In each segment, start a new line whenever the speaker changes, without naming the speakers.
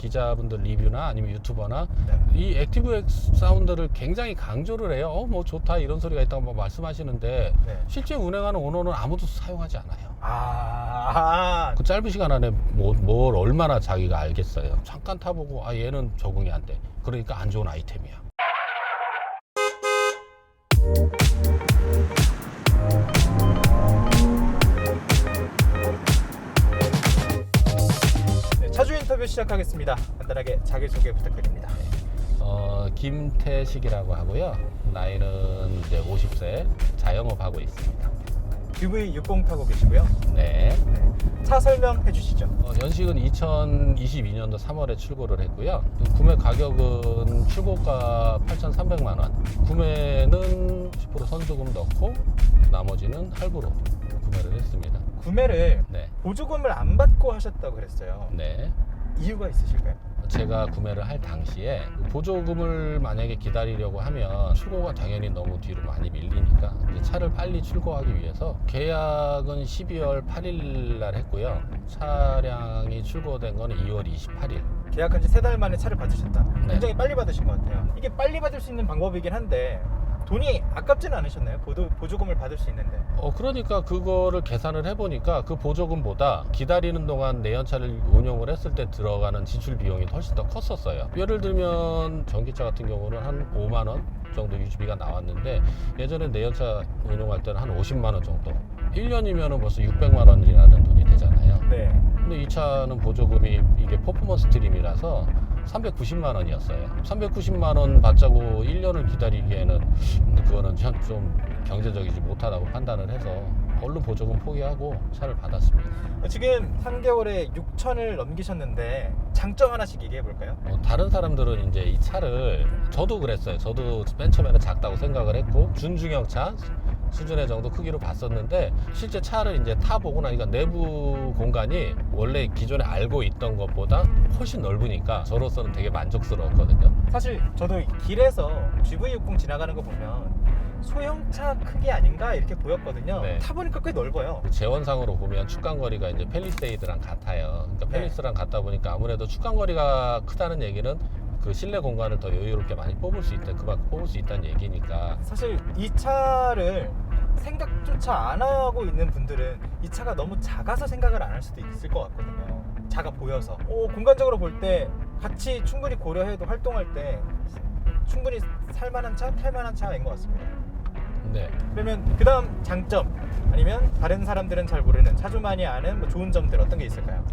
기자분들 리뷰나 아니면 유튜버나 이 액티브엑스 사운드를 굉장히 강조를 해요. 뭐 좋다 이런 소리가 있다고 막 말씀하시는데 실제 운행하는 오너는 아무도 사용하지 않아요. 그 짧은 시간 안에 뭘 얼마나 자기가 알겠어요. 잠깐 타보고 얘는 적응이 안 돼. 그러니까 안 좋은 아이템이야.
차주 인터뷰 시작하겠습니다. 간단하게 자기소개 부탁드립니다.
김태식이라고 하고요. 나이는 이제 50세, 자영업하고 있습니다.
QV60 타고 계시고요.
네.
차 설명해 주시죠.
연식은 2022년도 3월에 출고를 했고요. 구매 가격은 출고가 8,300만 원. 구매는 10% 선수금 넣고 나머지는 할부로 구매를 했습니다.
구매를
네.
보조금을 안 받고 하셨다고 그랬어요.
네.
이유가 있으실까요?
제가 구매를 할 당시에 보조금을 만약에 기다리려고 하면 출고가 당연히 너무 뒤로 많이 밀리니까 이제 차를 빨리 출고하기 위해서 계약은 12월 8일 날 했고요. 차량이 출고된 거는 2월 28일.
계약한 지 3달 만에 차를 받으셨다.
네.
굉장히 빨리 받으신 것 같아요. 이게 빨리 받을 수 있는 방법이긴 한데 돈이 아깝지는 않으셨나요? 보조금을 받을 수 있는데.
그러니까 그거를 계산을 해보니까 그 보조금보다 기다리는 동안 내연차를 운용을 했을 때 들어가는 지출 비용이 훨씬 더 컸었어요. 예를 들면 전기차 같은 경우는 한 5만 원 정도 유지비가 나왔는데 예전에 내연차 운용할 때는 한 50만 원 정도. 1년이면 벌써 600만 원이라는 돈이 되잖아요.
네.
근데 이 차는 보조금이 이게 퍼포먼스 트림이라서 390만 원이었어요. 390만 원 받자고 1년을 기다리기에는 그거는 좀 경제적이지 못하다고 판단을 해서 얼른 보조금 포기하고 차를 받았습니다.
지금 3개월에 6천을 넘기셨는데 장점 하나씩 얘기해 볼까요?
다른 사람들은 이제 이 차를 저도 그랬어요. 저도 맨 처음에는 작다고 생각을 했고 준중형 차 수준의 정도 크기로 봤었는데 실제 차를 이제 타보고 나니까 내부 공간이 원래 기존에 알고 있던 것보다 훨씬 넓으니까 저로서는 되게 만족스러웠거든요.
사실 저도 길에서 GV60 지나가는 거 보면 소형차 크기 아닌가 이렇게 보였거든요.
네.
타보니까 꽤 넓어요.
재원상으로 보면 축간거리가 이제 팰리세이드랑 같아요. 그러니까
네.
팰리스랑 같다 보니까 아무래도 축간거리가 크다는 얘기는 그 실내 공간을 더 여유롭게 많이 뽑을 수 있다, 그만큼 뽑을 수 있다는 얘기니까.
사실 이 차를 생각조차 안 하고 있는 분들은 이 차가 너무 작아서 생각을 안 할 수도 있을 것 같거든요. 작아 보여서. 공간적으로 볼 때 같이 충분히 고려해도 활동할 때 충분히 살만한 차, 탈만한 차인 것 같습니다.
네.
그러면 그 다음 장점 아니면 다른 사람들은 잘 모르는 차주만이 아는 뭐 좋은 점들 어떤 게 있을까요?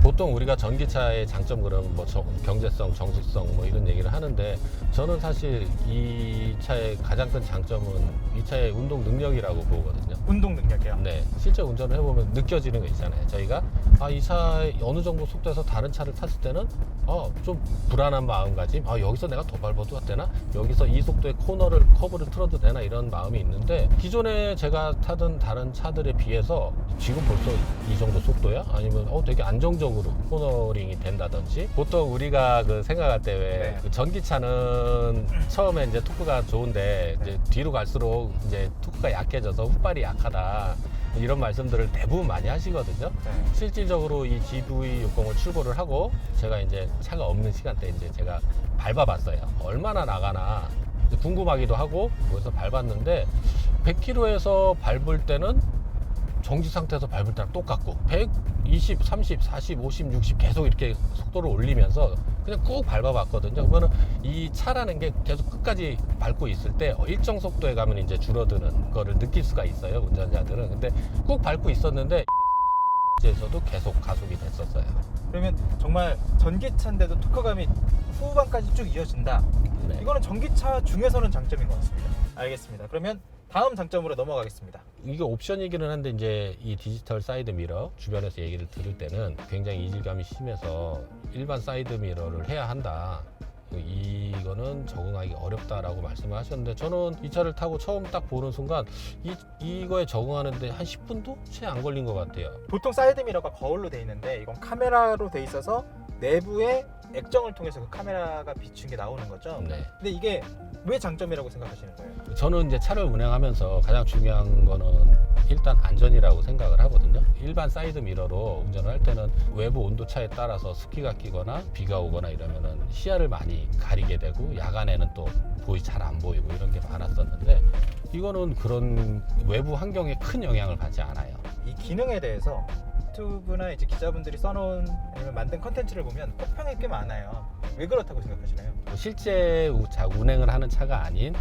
보통 우리가 전기차의 장점 그러면 뭐 경제성, 정숙성 뭐 이런 얘기를 하는데 저는 사실 이 차의 가장 큰 장점은 이 차의 운동 능력이라고 보거든요.
운동 능력이요?
네, 실제 운전을 해보면 느껴지는 거 있잖아요. 저희가 이 차의 어느 정도 속도에서 다른 차를 탔을 때는 좀 불안한 마음가짐, 여기서 내가 더 밟아도 되나? 여기서 이 속도의 커브를 틀어도 되나? 이런 마음이 있는데 기존에 제가 타던 다른 차들에 비해서 지금 벌써 이 정도 속도야? 아니면 되게 안정적으로 코너링이 된다든지. 보통 우리가 그 생각할 때 왜 그 전기차는 처음에 이제 토크가 좋은데 이제 뒤로 갈수록 이제 토크가 약해져서 훅발이 약하다, 이런 말씀들을 대부분 많이 하시거든요.
네.
실질적으로 이 GV60을 출고를 하고 제가 이제 차가 없는 시간대에 이제 제가 밟아봤어요. 얼마나 나가나 궁금하기도 하고 거기서 밟았는데 100km에서 밟을 때는 정지 상태에서 밟을 때랑 똑같고 120, 30, 40, 50, 60 계속 이렇게 속도를 올리면서 그냥 꾹 밟아봤거든요. 그러면은 이 차라는 게 계속 끝까지 밟고 있을 때 일정 속도에 가면 이제 줄어드는 거를 느낄 수가 있어요, 운전자들은. 근데 꾹 밟고 있었는데 230km에서도 계속 가속이 됐었어요.
그러면 정말 전기차인데도 토크감이 후반까지 쭉 이어진다.
네.
이거는 전기차 중에서는 장점인 것 같습니다. 알겠습니다. 그러면 다음 장점으로 넘어가겠습니다.
이게 옵션이기는 한데 이제 이 디지털 사이드 미러 주변에서 얘기를 들을 때는 굉장히 이질감이 심해서 일반 사이드 미러를 해야 한다, 이거는 적응하기 어렵다라고 말씀을 하셨는데 저는 이 차를 타고 처음 딱 보는 순간 이거에 적응하는데 한 10분도 채 안 걸린 것 같아요.
보통 사이드 미러가 거울로 돼 있는데 이건 카메라로 돼 있어서 내부에 액정을 통해서 그 카메라가 비춘 게 나오는 거죠.
네.
근데 이게 왜 장점이라고 생각하시는 거예요?
저는 이제 차를 운행하면서 가장 중요한 거는 일단 안전이라고 생각을 하거든요. 일반 사이드 미러로 운전을 할 때는 외부 온도 차에 따라서 습기가 끼거나 비가 오거나 이러면은 시야를 많이 가리게 되고 야간에는 또 잘 안 보이고 이런 게 많았었는데 이거는 그런 외부 환경에 큰 영향을 받지 않아요.
이 기능에 대해서 유튜브나 이제 기자분들이 써놓은 아니면 만든 컨텐츠를 보면 혹평이 꽤 많아요. 왜 그렇다고 생각하시나요?
실제 운행을 하는 차가 아닌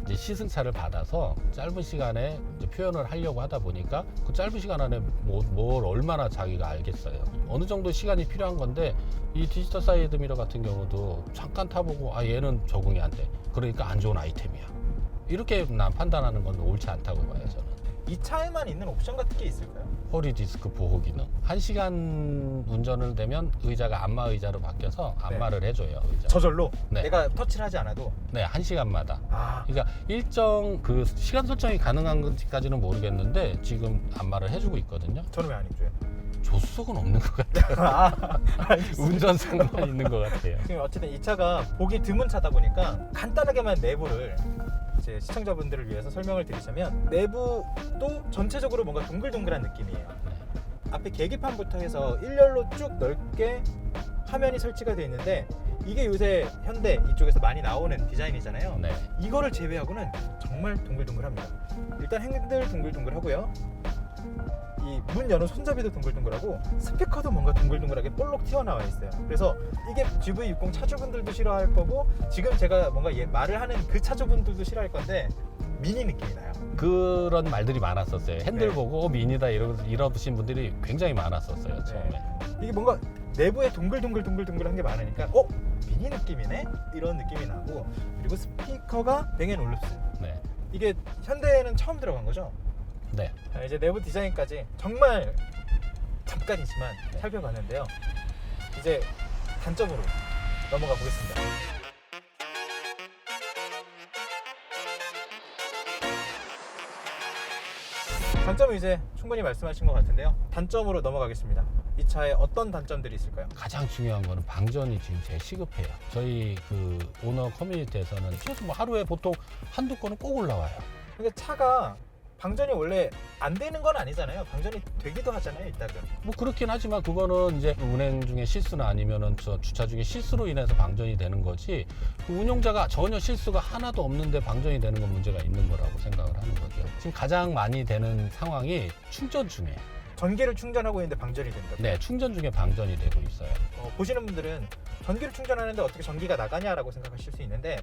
이제 시승차를 받아서 짧은 시간에 이제 표현을 하려고 하다 보니까 그 짧은 시간 안에 뭘 얼마나 자기가 알겠어요. 어느 정도 시간이 필요한 건데 이 디지털 사이드 미러 같은 경우도 잠깐 타보고 얘는 적응이 안 돼. 그러니까 안 좋은 아이템이야. 이렇게 난 판단하는 건 옳지 않다고 봐요, 저는.
이 차에만 있는 옵션 같은 게 있을까요?
허리 디스크 보호 기능. 1시간 운전을 되면 의자가 안마 의자로 바뀌어서 안마를 해줘요. 의자.
저절로
네.
내가 터치를 하지 않아도.
네, 1시간마다.
아,
그러니까 일정 그 시간 설정이 가능한 건지까지는 모르겠는데 지금 안마를 해주고 있거든요.
저는 왜 안 해줘요?
조수석은 없는 것 같아요.
아, 알겠습니다.
운전석만 있는 것 같아요.
지금 어쨌든 이 차가 보기 드문 차다 보니까 간단하게만 내부를 이제 시청자분들을 위해서 설명을 드리자면 내부도 전체적으로 뭔가 동글동글한 느낌이에요. 앞에 계기판부터 해서 일렬로 쭉 넓게 화면이 설치가 되어 있는데 이게 요새 현대 이쪽에서 많이 나오는 디자인이잖아요.
네.
이거를 제외하고는 정말 동글동글합니다. 일단 핸들 동글동글하고요. 이 문 여는 손잡이도 동글동글하고 스피커도 뭔가 동글동글하게 볼록 튀어나와 있어요. 그래서 이게 GV60 차주분들도 싫어할 거고 지금 제가 뭔가 말을 하는 그 차주분들도 싫어할 건데 미니 느낌이 나요.
그런 말들이 많았었어요. 핸들
네.
보고 미니다 이러신 분들이 굉장히 많았었어요, 처음에.
이게 뭔가 내부에 동글동글동글동글한 게 많으니까 미니 느낌이네? 이런 느낌이 나고 그리고 스피커가 뱅앤올룹스.
네.
이게 현대에는 처음 들어간 거죠?
네.
자, 이제 내부 디자인까지 정말 잠깐이지만 살펴봤는데요. 이제 단점으로 넘어가 보겠습니다. 장점은 이제 충분히 말씀하신 것 같은데요. 단점으로 넘어가겠습니다. 이 차에 어떤 단점들이 있을까요?
가장 중요한 거는 방전이 지금 제일 시급해요. 저희 그 오너 커뮤니티에서는 최소 뭐 하루에 보통 한두 건은 꼭 올라와요.
근데 차가 방전이 원래 안 되는 건 아니잖아요. 방전이 되기도 하잖아요, 이따금.
뭐 그렇긴 하지만 그거는 이제 운행 중에 실수나 아니면은 저 주차 중에 실수로 인해서 방전이 되는 거지 그 운용자가 전혀 실수가 하나도 없는데 방전이 되는 건 문제가 있는 거라고 생각을 하는 거죠. 지금 가장 많이 되는 상황이 충전 중에
전기를 충전하고 있는데 방전이 된다.
네, 충전 중에 방전이 되고 있어요.
보시는 분들은 전기를 충전하는데 어떻게 전기가 나가냐라고 생각하실 수 있는데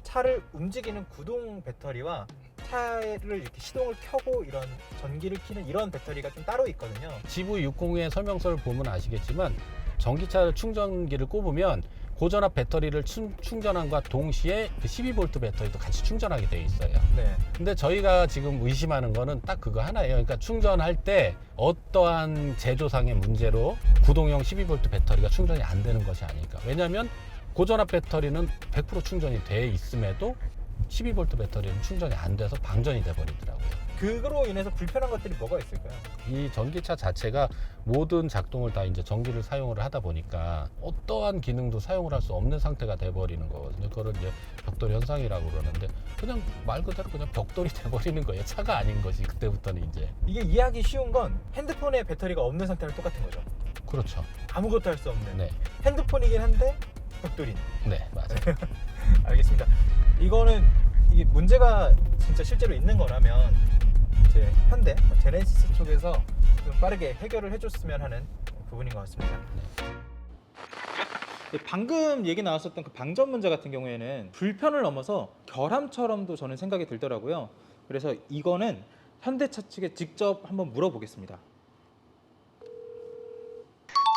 차를 움직이는 구동 배터리와 차를 이렇게 시동을 켜고 이런 전기를 켜는 이런 배터리가 좀 따로 있거든요.
GV60의 설명서를 보면 아시겠지만 전기차 충전기를 꼽으면 고전압 배터리를 충전함과 동시에 그 12V 배터리도 같이 충전하게 되어 있어요.
네.
근데 저희가 지금 의심하는 거는 딱 그거 하나예요. 그러니까 충전할 때 어떠한 제조상의 문제로 구동형 12V 배터리가 충전이 안 되는 것이 아닐까. 왜냐하면 고전압 배터리는 100% 충전이 돼 있음에도 12V 배터리는 충전이 안 돼서 방전이 돼 버리더라고요.
그거로 인해서 불편한 것들이 뭐가 있을까요?
이 전기차 자체가 모든 작동을 다 이제 전기를 사용을 하다 보니까 어떠한 기능도 사용을 할 수 없는 상태가 돼 버리는 거거든요. 그걸 이제 벽돌 현상이라고 그러는데 그냥 말 그대로 그냥 벽돌이 돼 버리는 거예요. 차가 아닌 것이 그때부터는 이제.
이게 이해하기 쉬운 건 핸드폰에 배터리가 없는 상태랑 똑같은 거죠.
그렇죠.
아무것도 할 수 없는
네.
핸드폰이긴 한데 벽돌인.
네, 맞아요.
알겠습니다. 이거는 이게 문제가 진짜 실제로 있는 거라면 이제 현대 제네시스 쪽에서 좀 빠르게 해결을 해줬으면 하는 부분인 것 같습니다. 방금 얘기 나왔었던 그 방전 문제 같은 경우에는 불편을 넘어서 결함처럼도 저는 생각이 들더라고요. 그래서 이거는 현대차 측에 직접 한번 물어보겠습니다.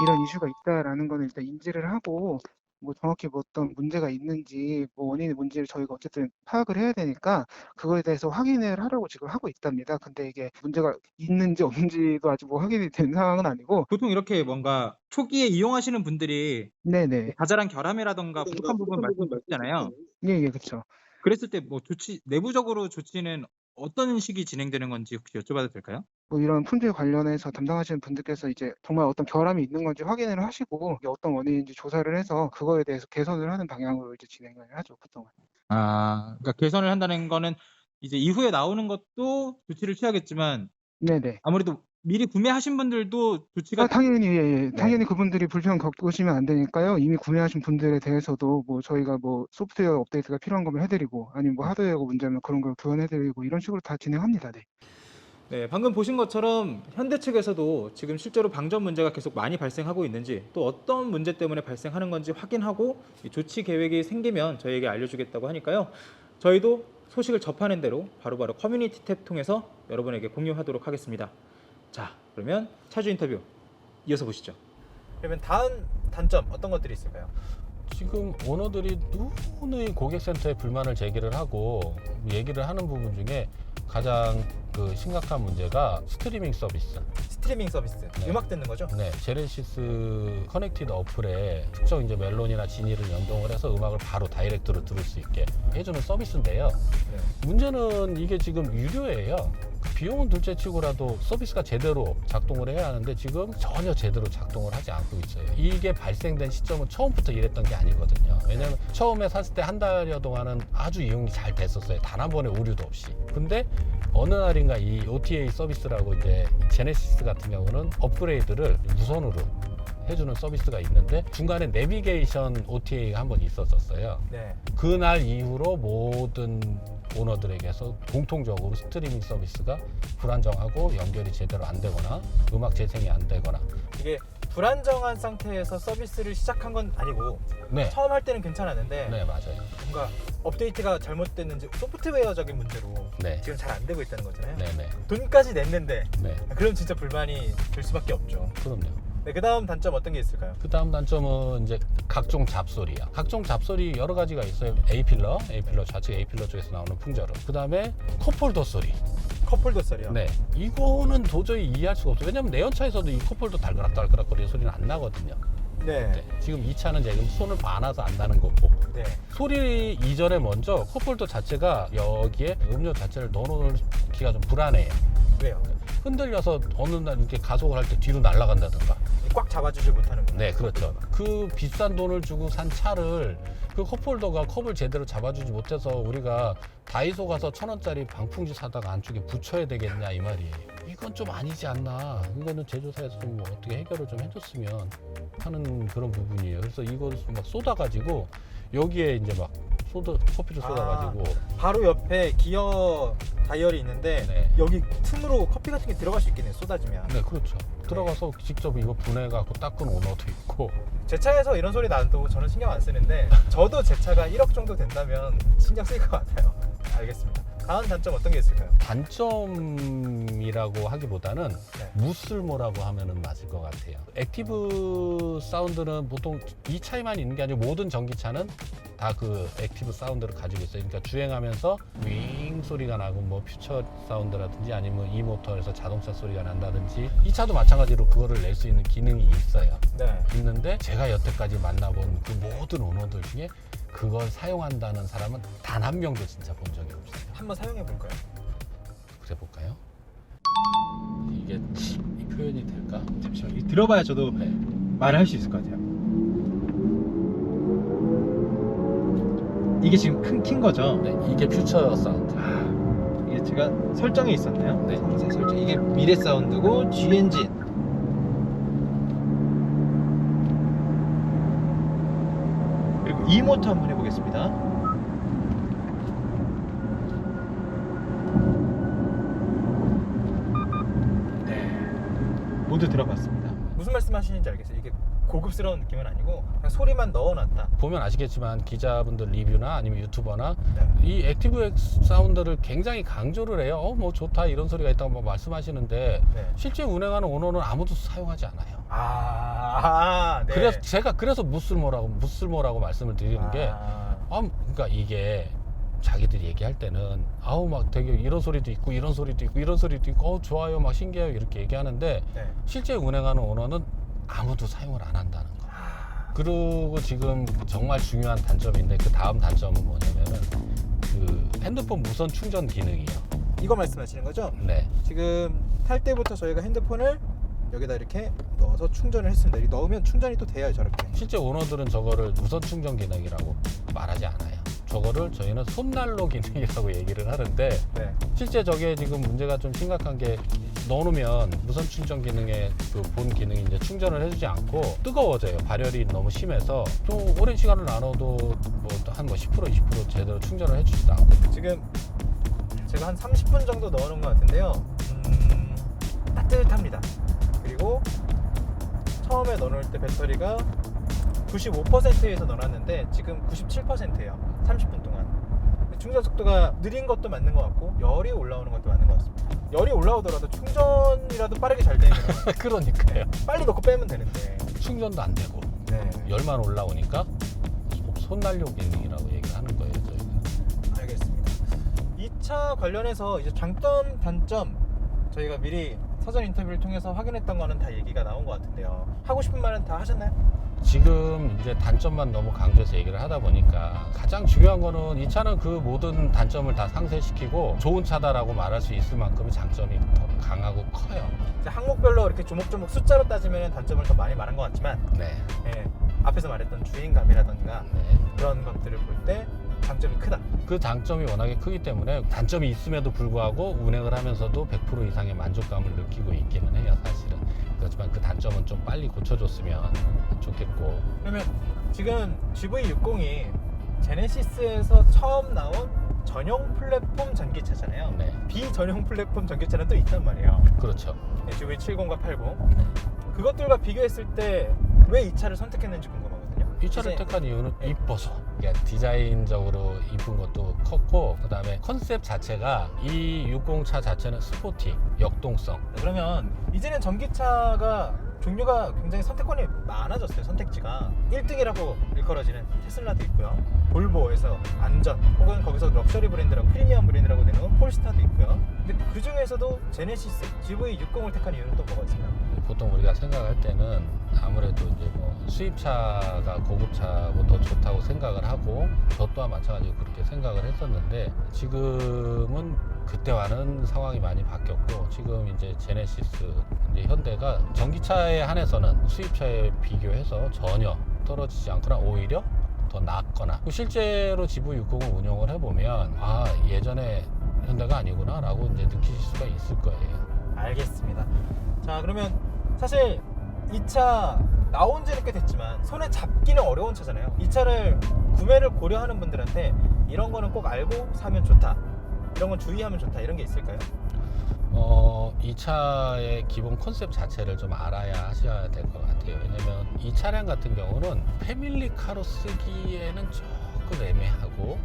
이런 이슈가 있다라는 거는 일단 인지를 하고 뭐 정확히 뭐 어떤 문제가 있는지 뭐 원인이 뭔지를 저희가 어쨌든 파악을 해야 되니까 그거에 대해서 확인을 하려고 지금 하고 있답니다. 근데 이게 문제가 있는지 없는지도 아직 뭐 확인이 된 상황은 아니고.
보통 이렇게 뭔가 초기에 이용하시는 분들이
네네.
자잘한 결함이라던가 부족한 부분 말씀 주시잖아요.
예예 그렇죠.
그랬을 때 뭐 조치 내부적으로 조치는 어떤 식이 진행되는 건지 혹시 여쭤봐도 될까요?
뭐 이런 품질 관련해서 담당하시는 분들께서 이제 정말 어떤 결함이 있는 건지 확인을 하시고 이게 어떤 원인인지 조사를 해서 그거에 대해서 개선을 하는 방향으로 이제 진행을 하죠, 보통은.
그러니까 개선을 한다는 거는 이제 이후에 나오는 것도 조치를 취하겠지만
네네.
아무래도 미리 구매하신 분들도 조치가
당연히, 예.
네.
당연히 그분들이 불편 겪으시면 안 되니까요. 이미 구매하신 분들에 대해서도 뭐 저희가 뭐 소프트웨어 업데이트가 필요한 거면 해드리고 아니면 뭐 하드웨어가 문제면 그런 걸 교환해드리고 이런 식으로 다 진행합니다. 네.
네, 방금 보신 것처럼 현대 측에서도 지금 실제로 방전 문제가 계속 많이 발생하고 있는지 또 어떤 문제 때문에 발생하는 건지 확인하고 이 조치 계획이 생기면 저희에게 알려주겠다고 하니까요. 저희도 소식을 접하는 대로 바로바로 커뮤니티 탭 통해서 여러분에게 공유하도록 하겠습니다. 자, 그러면 차주 인터뷰 이어서 보시죠. 그러면 다음 단점 어떤 것들이 있을까요?
지금 오너들이 누누이 고객센터에 불만을 제기를 하고 얘기를 하는 부분 중에 가장 그 심각한 문제가 스트리밍 서비스.
스트리밍 서비스,
네.
음악 듣는 거죠?
네, 제네시스 커넥티드 어플에 특정 이제 멜론이나 지니를 연동을 해서 음악을 바로 다이렉트로 들을 수 있게 해주는 서비스인데요.
네.
문제는 이게 지금 유료예요. 비용은 둘째치고라도 서비스가 제대로 작동을 해야 하는데 지금 전혀 제대로 작동을 하지 않고 있어요. 이게 발생된 시점은 처음부터 이랬던 게 아니거든요. 왜냐하면 처음에 샀을 때 한 달여 동안은 아주 이용이 잘 됐었어요. 단 한 번의 오류도 없이. 근데 어느 날인가 이 OTA 서비스라고 이제 제네시스 같은 경우는 업그레이드를 무선으로 해주는 서비스가 있는데 중간에 내비게이션 OTA가 한 번 있었었어요.
네.
그날 이후로 모든 오너들에게서 공통적으로 스트리밍 서비스가 불안정하고 연결이 제대로 안 되거나 음악 재생이 안 되거나.
이게 불안정한 상태에서 서비스를 시작한 건 아니고
네,
처음 할 때는 괜찮았는데
네 맞아요.
뭔가 업데이트가 잘못됐는지 소프트웨어적인 문제로
네,
지금 잘 안 되고 있다는 거잖아요.
네, 네,
돈까지 냈는데
네.
그럼 진짜 불만이 들 수밖에 없죠.
그럼요.
네, 그 다음 단점 어떤 게 있을까요?
그 다음 단점은 이제 각종 잡소리야. 각종 잡소리 여러 가지가 있어요. A필러 좌측 A필러 쪽에서 나오는 풍절음. 그 다음에 컵홀더 소리.
컵홀더 소리요.
네, 이거는 도저히 이해할 수가 없어요. 왜냐면 내연차에서도 이 컵홀더 달그락달그락 거리는 소리는 안 나거든요.
네.
네, 지금 이 차는 지금 손을 봐놔서 안 나는 거고.
네.
소리 이전에 먼저 컵홀더 자체가 여기에 음료 자체를 넣어놓기가 좀 불안해요.
왜요?
흔들려서 어느 날 이렇게 가속을 할 때 뒤로 날아간다든가.
꽉 잡아주질 못하는구나.
네, 그렇죠. 그 비싼 돈을 주고 산 차를 그 컵홀더가 컵을 제대로 잡아주지 못해서 우리가 다이소 가서 1,000원짜리 방풍지 사다가 안쪽에 붙여야 되겠냐 이 말이에요. 이건 좀 아니지 않나. 이거는 제조사에서 좀 어떻게 해결을 좀 해줬으면 하는 그런 부분이에요. 그래서 이거를 막 쏟아가지고 여기에 이제 막 커피를 쏟아가지고
바로 옆에 기어 다이얼이 있는데
네.
여기 틈으로 커피 같은 게 들어갈 수 있겠네요. 쏟아지면.
네, 그렇죠. 들어가서 직접 이거 분해갖고 닦은 오너도 있고.
제 차에서 이런 소리 나도 저는 신경 안 쓰는데 저도 제 차가 1억 정도 된다면 신경 쓸 것 같아요. 알겠습니다. 다음 단점 어떤 게 있을까요?
단점이라고 하기보다는
네.
무쓸모라고 하면은 맞을 것 같아요. 액티브 사운드는 보통 이 차에만 있는 게 아니고 모든 전기차는 다 그 액티브 사운드를 가지고 있어요. 그러니까 주행하면서 윙 소리가 나고 뭐 퓨처 사운드라든지 아니면 이 모터에서 자동차 소리가 난다든지 이 차도 마찬가지로 그거를 낼 수 있는 기능이 있어요.
네.
있는데 제가 여태까지 만나본 그 모든 오너들 중에 그걸 사용한다는 사람은 단 한 명도 진짜 본 적이 없어요.
한번 사용해 볼까요?
그래 볼까요? 이게 이 표현이 될까?
잠시만요. 들어봐야 저도
네.
말을 할 수 있을 것 같아요. 이게 지금 큰 킨 거죠?
네, 이게 퓨처 사운드.
이게 제가 설정에 있었네요.
네.
제 설정. 이게 미래 사운드고 G 엔진. 그리고 E 모터 한번 해보겠습니다. 네, 모두 들어봤습니다. 무슨 말씀하시는지 알겠어요. 이게 고급스러운 느낌은 아니고 그냥 소리만 넣어놨다.
보면 아시겠지만 기자분들 리뷰나 아니면 유튜버나
네.
이 액티브 사운드를 굉장히 강조를 해요. 뭐 좋다 이런 소리가 있다고 뭐 말씀하시는데
네.
실제 운행하는 오너는 아무도 사용하지 않아요.
네.
그래서 제가 무쓸모라고 말씀을 드리는 게 그러니까 이게 자기들이 얘기할 때는 아우 막 되게 이런 소리도 있고 이런 소리도 있고 이런 소리도 있고 좋아요 막 신기해요 이렇게 얘기하는데
네.
실제 운행하는 오너는 아무도 사용을 안 한다는 거. 그리고 지금 정말 중요한 단점인데 그 다음 단점은 뭐냐면은 그 핸드폰 무선 충전 기능이요.
이거 말씀하시는 거죠?
네.
지금 탈 때부터 저희가 핸드폰을 여기다 이렇게 넣어서 충전을 했습니다. 이 넣으면 충전이 또 돼요, 저렇게.
실제 오너들은 저거를 무선 충전 기능이라고 말하지 않아요. 저거를 저희는 손난로 기능이라고 얘기를 하는데
네.
실제 저게 지금 문제가 좀 심각한 게 넣어놓으면 무선 충전 기능의 그 본 기능이 이제 충전을 해주지 않고 뜨거워져요. 발열이 너무 심해서 좀 오랜 시간을 나눠도 한 10% 20% 제대로 충전을 해주지도 않고.
지금 제가 한 30분 정도 넣어놓은 것 같은데요. 따뜻합니다. 그리고 처음에 넣어놓을 때 배터리가 95%에서 넣어놨는데 지금 97%예요. 30분 동안. 충전 속도가 느린 것도 맞는 것 같고 열이 올라오는 것도 맞는 것 같습니다. 열이 올라오더라도 충전이라도 빠르게 잘 되면
그러니까요.
빨리 넣고 빼면 되는데.
충전도 안 되고
네.
열만 올라오니까 손난로 기능이라고 얘기를 하는 거예요, 저희가.
알겠습니다. 이 차 관련해서 이제 장점, 단점 저희가 미리 사전 인터뷰를 통해서 확인했던 거는 다 얘기가 나온 것 같은데요. 하고 싶은 말은 다 하셨나요?
지금 이제 단점만 너무 강조해서 얘기를 하다 보니까 가장 중요한 거는 이 차는 그 모든 단점을 다 상쇄시키고 좋은 차다라고 말할 수 있을 만큼 장점이 더 강하고 커요.
이제 항목별로 이렇게 조목조목 숫자로 따지면 단점을 더 많이 말한 것 같지만
네.
예, 앞에서 말했던 주행감이라던가
네.
그런 것들을 볼 때 장점이 크다.
그 장점이 워낙에 크기 때문에 단점이 있음에도 불구하고 운행을 하면서도 100% 이상의 만족감을 느끼고 있기는 해요, 사실은. 그렇지만 그 단점은 좀 빨리 고쳐줬으면 좋겠고.
그러면 지금 GV60이 제네시스에서 처음 나온 전용 플랫폼 전기차잖아요.
네.
비전용 플랫폼 전기차는 또 있단 말이에요.
그렇죠.
GV70과 80. 그것들과 비교했을 때 왜 이 차를 선택했는지 궁금하거든요.
이 차를 택한 이유는 이뻐서. 그러니까 디자인적으로 이쁜 것도 컸고, 그 다음에 컨셉 자체가 이 60차 자체는 스포티, 역동성.
그러면 이제는 전기차가 종류가 굉장히 선택권이 많아졌어요. 선택지가 1등이라고 일컬어지는 테슬라도 있고요, 볼보에서 안전 혹은 거기서 럭셔리 브랜드라고 프리미엄 브랜드라고 되는 폴스타도 있고요. 근데 그 중에서도 제네시스 GV60을 택한 이유는 또 뭐가 있을까요?
보통 우리가 생각할 때는 아무래도 이제 뭐 수입차가 고급차고 더 좋다고 생각을 하고, 저 또한 마찬가지로 그렇게 생각을 했었는데, 지금은 그때와는 상황이 많이 바뀌었고, 지금 이제 제네시스, 이제 현대가 전기차에 한해서는 수입차에 비교해서 전혀 떨어지지 않거나 오히려 더 낫거나, 실제로 GV60을 운영을 해보면 아, 예전에 현대가 아니구나 라고 이제 느끼실 수가 있을 거예요.
알겠습니다. 자, 그러면 사실 이 차 나온 지는 꽤 됐지만 손에 잡기는 어려운 차잖아요. 이 차를 구매를 고려하는 분들한테 이런 거는 꼭 알고 사면 좋다, 이런 건 주의하면 좋다, 이런 게 있을까요?
이 차의 기본 컨셉 자체를 좀 알아야 하셔야 될 것 같아요. 왜냐면 이 차량 같은 경우는 패밀리카로 쓰기에는 조금 애매하고,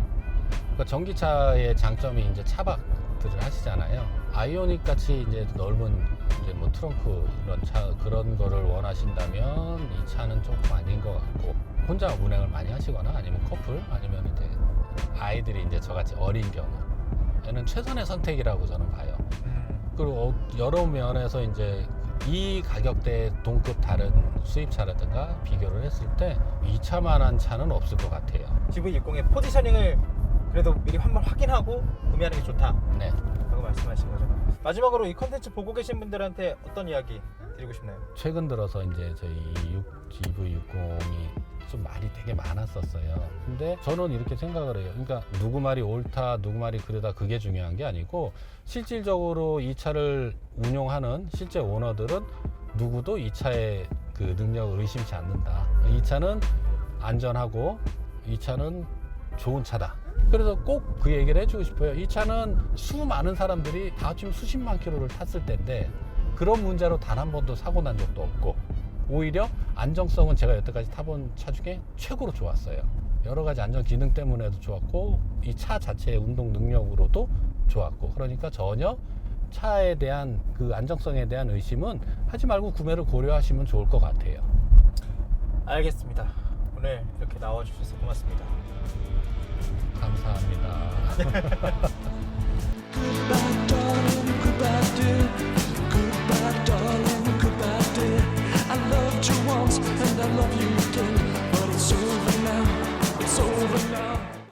그러니까 전기차의 장점이 이제 차박들을 하시잖아요. 아이오닉 같이 이제 넓은 이제 뭐 트렁크 그런 거를 원하신다면 이 차는 조금 아닌 것 같고, 혼자 운행을 많이 하시거나 아니면 커플 아니면 이제 아이들이 이제 저같이 어린 경우에는 최선의 선택이라고 저는 봐요. 그리고 여러 면에서 이제 이 가격대에 동급 다른 수입차라든가 비교를 했을 때 이 차만한 차는 없을 것 같아요.
GV60의 포지셔닝을 그래도 미리 한번 확인하고 구매하는 게 좋다
네.
라고 말씀하신 거죠. 마지막으로 이 컨텐츠 보고 계신 분들한테 어떤 이야기 드리고 싶나요?
최근 들어서 이제 저희 GV60이 좀 말이 되게 많았었어요. 근데 저는 이렇게 생각을 해요. 그러니까 누구 말이 옳다, 누구 말이 그르다, 그게 중요한 게 아니고, 실질적으로 이 차를 운용하는 실제 오너들은 누구도 이 차의 그 능력을 의심치 않는다. 이 차는 안전하고 이 차는 좋은 차다. 그래서 꼭 그 얘기를 해주고 싶어요. 이 차는 수많은 사람들이 다 지금 수십만 킬로를 탔을 텐데 그런 문제로 단 한 번도 사고 난 적도 없고, 오히려 안정성은 제가 여태까지 타본 차 중에 최고로 좋았어요. 여러 가지 안전 기능 때문에도 좋았고, 이 차 자체의 운동 능력으로도 좋았고, 그러니까 전혀 차에 대한 그 안정성에 대한 의심은 하지 말고 구매를 고려하시면 좋을 것 같아요.
알겠습니다. 오늘 이렇게 나와주셔서 고맙습니다.
감사합니다.